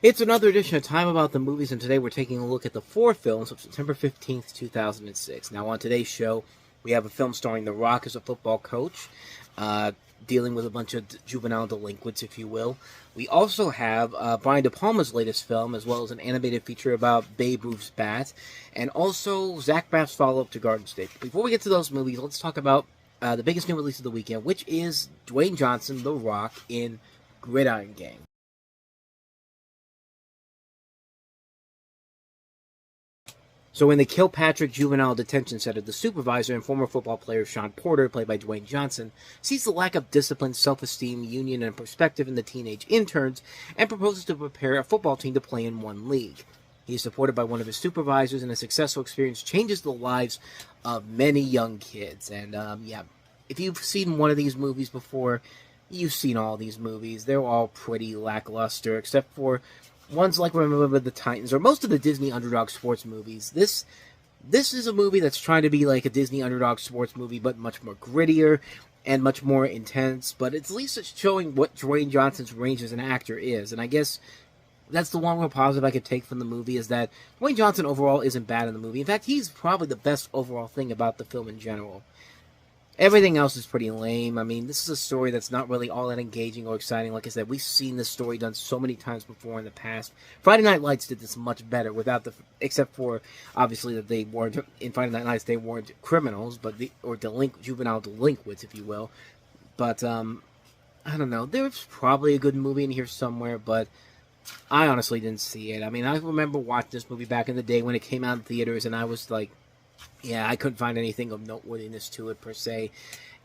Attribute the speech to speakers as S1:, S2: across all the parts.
S1: It's another edition of Time About the Movies, and today we're taking a look at the four films of September 15th, 2006. Now, on today's show, we have a film starring The Rock as a football coach, dealing with a bunch of juvenile delinquents, if you will. We also have Brian De Palma's latest film, as well as an animated feature about Babe Ruth's bat, and also Zach Braff's follow-up to Garden State. Before we get to those movies, let's talk about the biggest new release of the weekend, which is Dwayne Johnson, The Rock, in Gridiron Gang. So in the Kilpatrick Juvenile Detention Center, the supervisor and former football player Sean Porter, played by Dwayne Johnson, sees the lack of discipline, self-esteem, union, and perspective in the teenage interns and proposes to prepare a football team to play in one league. He is supported by one of his supervisors, and a successful experience changes the lives of many young kids. And, if you've seen one of these movies before, you've seen all these movies. They're all pretty lackluster, except for ones like Remember the Titans, or most of the Disney underdog sports movies. This is a movie that's trying to be like a Disney underdog sports movie, but much more grittier and much more intense. But at least it's showing what Dwayne Johnson's range as an actor is. And I guess that's the one real positive I could take from the movie, is that Dwayne Johnson overall isn't bad in the movie. In fact, he's probably the best overall thing about the film in general. Everything else is pretty lame. I mean, this is a story that's not really all that engaging or exciting. Like I said, we've seen this story done so many times before in the past. Friday Night Lights did this much better, except for obviously that they weren't in Friday Night Lights. They weren't criminals, juvenile delinquents, if you will. But I don't know. There's probably a good movie in here somewhere, but I honestly didn't see it. I mean, I remember watching this movie back in the day when it came out in theaters, and I was like, yeah, I couldn't find anything of noteworthiness to it, per se,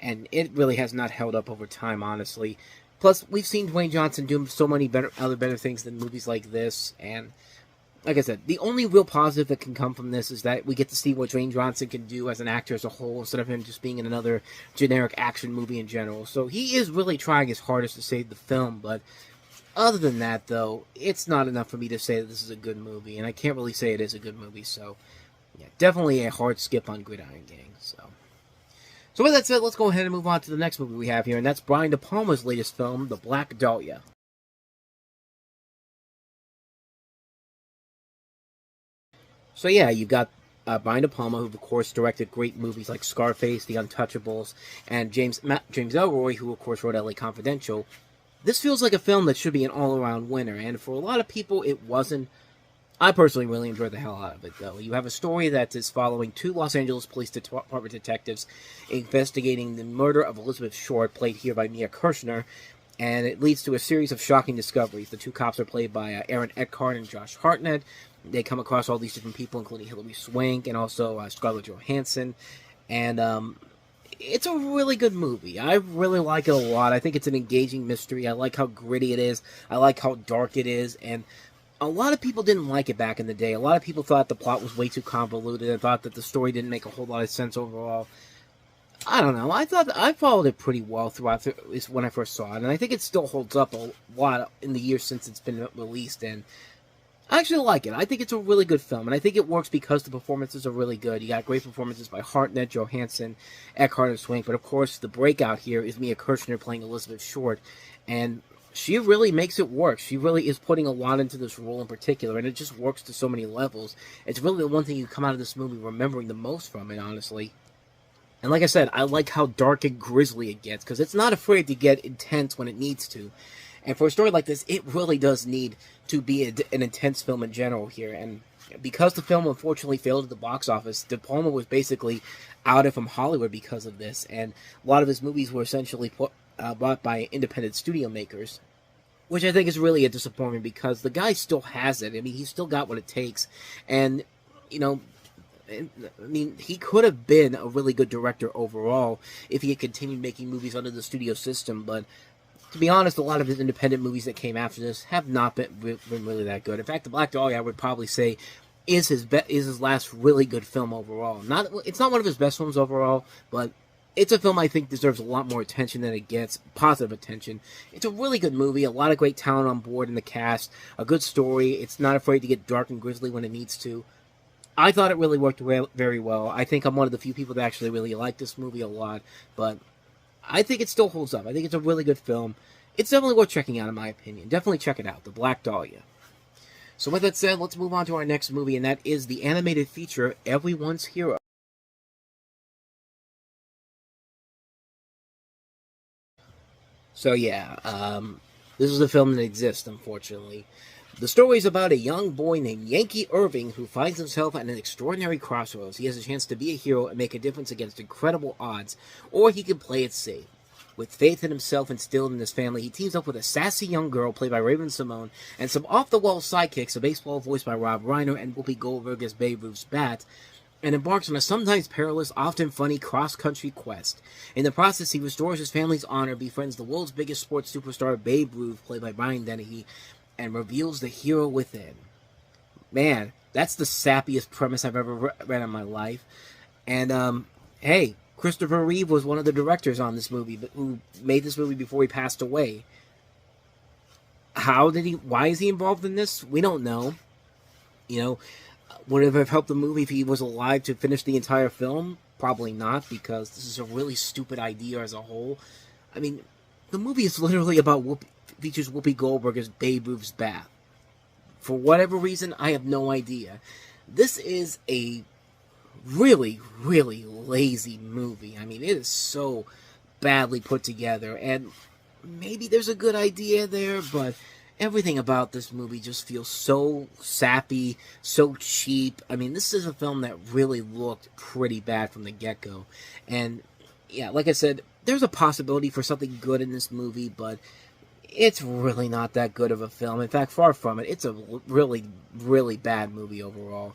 S1: and it really has not held up over time, honestly. Plus, we've seen Dwayne Johnson do so many better things than movies like this, and like I said, the only real positive that can come from this is that we get to see what Dwayne Johnson can do as an actor as a whole, instead of him just being in another generic action movie in general. So he is really trying his hardest to save the film, but other than that, though, it's not enough for me to say that this is a good movie, and I can't really say it is a good movie, so yeah, definitely a hard skip on Gridiron Gang. So with that said, let's go ahead and move on to the next movie we have here, and that's Brian De Palma's latest film, The Black Dahlia. So yeah, you've got Brian De Palma, who of course directed great movies like Scarface, The Untouchables, and James Ellroy, who of course wrote LA Confidential. This feels like a film that should be an all-around winner, and for a lot of people it wasn't. I personally really enjoyed the hell out of it, though. You have a story that is following two Los Angeles Police Department detectives investigating the murder of Elizabeth Short, played here by Mia Kirshner, and it leads to a series of shocking discoveries. The two cops are played by Aaron Eckhart and Josh Hartnett. They come across all these different people, including Hilary Swank and also Scarlett Johansson, and it's a really good movie. I really like it a lot. I think it's an engaging mystery. I like how gritty it is. I like how dark it is, and a lot of people didn't like it back in the day. A lot of people thought the plot was way too convoluted and thought that the story didn't make a whole lot of sense overall. I don't know. I thought I followed it pretty well throughout when I first saw it, and I think it still holds up a lot in the years since it's been released, and I actually like it. I think it's a really good film, and I think it works because the performances are really good. You got great performances by Hartnett, Johansson, Eckhart, and Swank, but of course the breakout here is Mia Kirshner playing Elizabeth Short, and she really makes it work. She really is putting a lot into this role in particular, and it just works to so many levels. It's really the one thing you come out of this movie remembering the most from it, honestly. And like I said, I like how dark and grisly it gets, because it's not afraid to get intense when it needs to. And for a story like this, it really does need to be an intense film in general here. And because the film unfortunately failed at the box office, De Palma was basically outed from Hollywood because of this, and a lot of his movies were essentially bought by independent studio makers, which I think is really a disappointment, because the guy still has it. I mean, he's still got what it takes, and, you know, I mean, he could have been a really good director overall if he had continued making movies under the studio system, but to be honest, a lot of his independent movies that came after this have not been really that good. In fact, The Black Dahlia, I would probably say, is his last really good film overall. It's not one of his best films overall, but it's a film I think deserves a lot more attention than it gets, positive attention. It's a really good movie, a lot of great talent on board in the cast, a good story. It's not afraid to get dark and grisly when it needs to. I thought it really worked very well. I think I'm one of the few people that actually really like this movie a lot, but I think it still holds up. I think it's a really good film. It's definitely worth checking out, in my opinion. Definitely check it out, The Black Dahlia. So with that said, let's move on to our next movie, and that is the animated feature Everyone's Hero. So yeah, this is a film that exists, unfortunately. The story is about a young boy named Yankee Irving who finds himself at an extraordinary crossroads. He has a chance to be a hero and make a difference against incredible odds, or he can play it safe. With faith in himself instilled in his family, he teams up with a sassy young girl played by Raven Simone and some off-the-wall sidekicks, a baseball voiced by Rob Reiner and Whoopi Goldberg as Babe Ruth's bat, and embarks on a sometimes perilous, often funny cross-country quest. In the process, he restores his family's honor, befriends the world's biggest sports superstar Babe Ruth, played by Brian Dennehy, and reveals the hero within. Man, that's the sappiest premise I've ever read in my life. And, hey, Christopher Reeve was one of the directors on this movie, who made this movie before he passed away. Why is he involved in this? We don't know. You know, would it have helped the movie if he was alive to finish the entire film? Probably not, because this is a really stupid idea as a whole. I mean, the movie is literally about features Whoopi Goldberg as Babe Ruth's bat. For whatever reason, I have no idea. This is a really, really lazy movie. I mean, it is so badly put together, and maybe there's a good idea there, but everything about this movie just feels so sappy, so cheap. I mean, this is a film that really looked pretty bad from the get-go. And, yeah, like I said, there's a possibility for something good in this movie, but it's really not that good of a film. In fact, far from it. It's a really, really bad movie overall.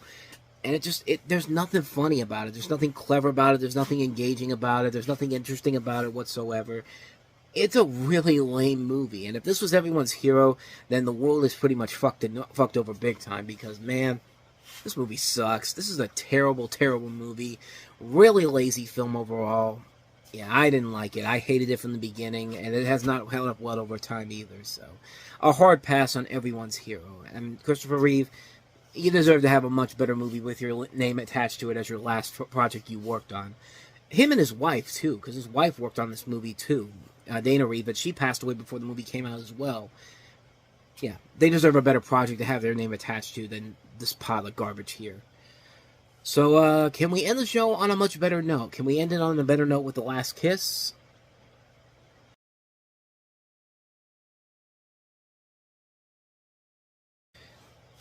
S1: And there's nothing funny about it. There's nothing clever about it. There's nothing engaging about it. There's nothing interesting about it whatsoever. It's a really lame movie. And if this was everyone's hero, then the world is pretty much fucked over big time. Because, man, this movie sucks. This is a terrible, terrible movie. Really lazy film overall. Yeah, I didn't like it. I hated it from the beginning, and it has not held up well over time either. So, a hard pass on everyone's hero. And Christopher Reeve, you deserve to have a much better movie with your name attached to it as your last project you worked on. Him and his wife, too, because his wife worked on this movie, too. Dana Reeve, but she passed away before the movie came out as well. Yeah, they deserve a better project to have their name attached to than this pile of garbage here. So, can we end the show on a much better note? Can we end it on a better note with The Last Kiss?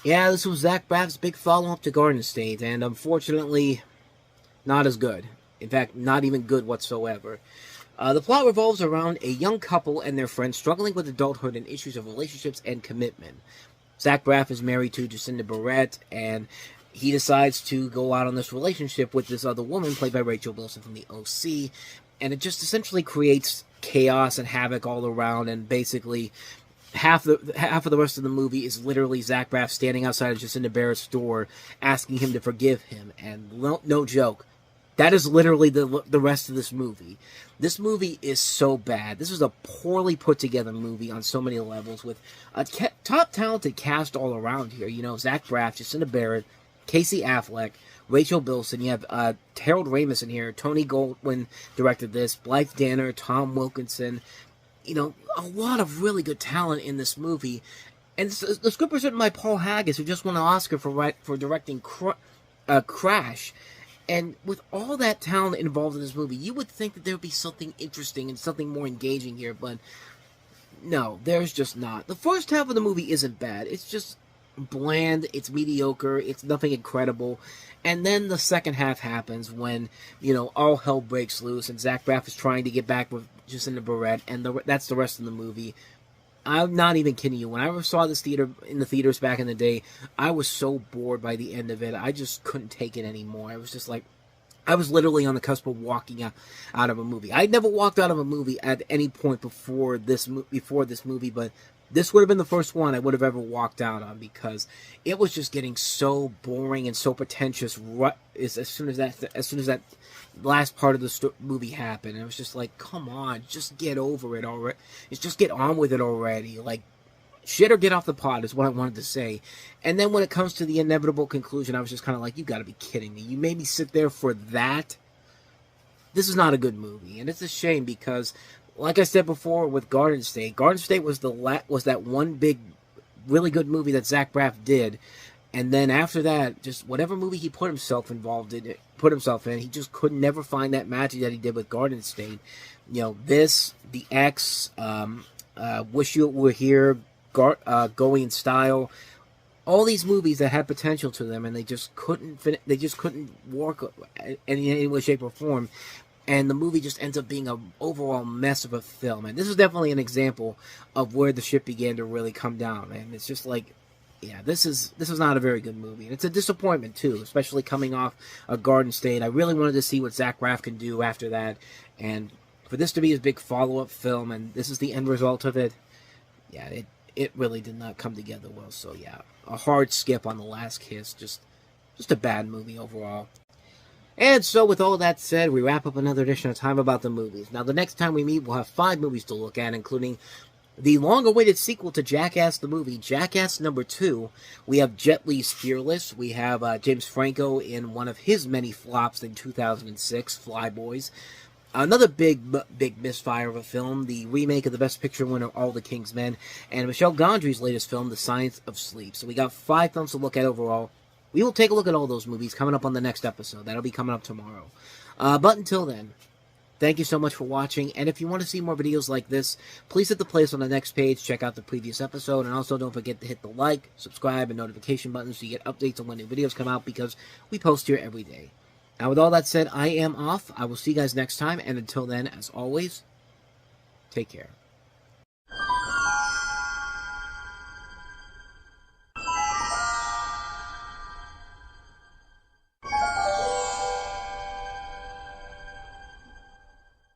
S1: Yeah, this was Zach Braff's big follow-up to Garden State, and unfortunately, not as good. In fact, not even good whatsoever. The plot revolves around a young couple and their friends struggling with adulthood and issues of relationships and commitment. Zach Braff is married to Jacinda Barrett, and he decides to go out on this relationship with this other woman, played by Rachel Bilson from the OC, and it just essentially creates chaos and havoc all around, and basically half of the rest of the movie is literally Zach Braff standing outside of Jacinda Barrett's door asking him to forgive him, and no joke, that is literally the rest of this movie. This movie is so bad. This is a poorly put together movie on so many levels, with a top talented cast all around here. You know, Zach Braff, Jacinda Barrett, Casey Affleck, Rachel Bilson. You have Harold Ramis in here. Tony Goldwyn directed this. Blythe Danner, Tom Wilkinson. You know, a lot of really good talent in this movie. And the script was written by Paul Haggis, who just won an Oscar for directing Crash. And with all that talent involved in this movie, you would think that there would be something interesting and something more engaging here, but no, there's just not. The first half of the movie isn't bad. It's just bland, it's mediocre, it's nothing incredible. And then the second half happens when, you know, all hell breaks loose and Zach Braff is trying to get back with Jacinda Barrett, and that's the rest of the movie. I'm not even kidding you. When I saw this in the theaters back in the day, I was so bored by the end of it. I just couldn't take it anymore. I was just like, I was literally on the cusp of walking out of a movie. I'd never walked out of a movie at any point before this movie, but this would have been the first one I would have ever walked out on, because it was just getting so boring and so pretentious. As soon as that last part of the movie happened, it was just like, come on, just get over it already. Just get on with it already. Like, shit or get off the pot is what I wanted to say. And then when it comes to the inevitable conclusion, I was just kind of like, you got to be kidding me. You made me sit there for that. This is not a good movie, and it's a shame because, like I said before with Garden State was that one big really good movie that Zach Braff did. And then after that, just whatever movie he put himself in, he just could never find that magic that he did with Garden State. You know, this, The X, Wish You Were Here, Going in Style, all these movies that had potential to them, and they just couldn't work in any way, shape, or form. And the movie just ends up being an overall mess of a film. And this is definitely an example of where the ship began to really come down. And it's just like, yeah, this is not a very good movie. And it's a disappointment, too, especially coming off a Garden State. I really wanted to see what Zach Braff can do after that. And for this to be his big follow-up film, and this is the end result of it, yeah, it really did not come together well. So, yeah, a hard skip on The Last Kiss. Just a bad movie overall. And so, with all that said, we wrap up another edition of Time About the Movies. Now, the next time we meet, we'll have 5 movies to look at, including the long-awaited sequel to Jackass the movie, Jackass number 2. We have Jet Li's Fearless. We have James Franco in one of his many flops in 2006, Fly Boys. Another big misfire of a film, the remake of the Best Picture winner, All the King's Men, and Michel Gondry's latest film, The Science of Sleep. So we got 5 films to look at overall. We will take a look at all those movies coming up on the next episode. That'll be coming up tomorrow. But until then, thank you so much for watching. And if you want to see more videos like this, please hit the playlist on the next page. Check out the previous episode. And also don't forget to hit the like, subscribe, and notification button so you get updates on when new videos come out, because we post here every day. Now, with all that said, I am off. I will see you guys next time. And until then, as always, take care.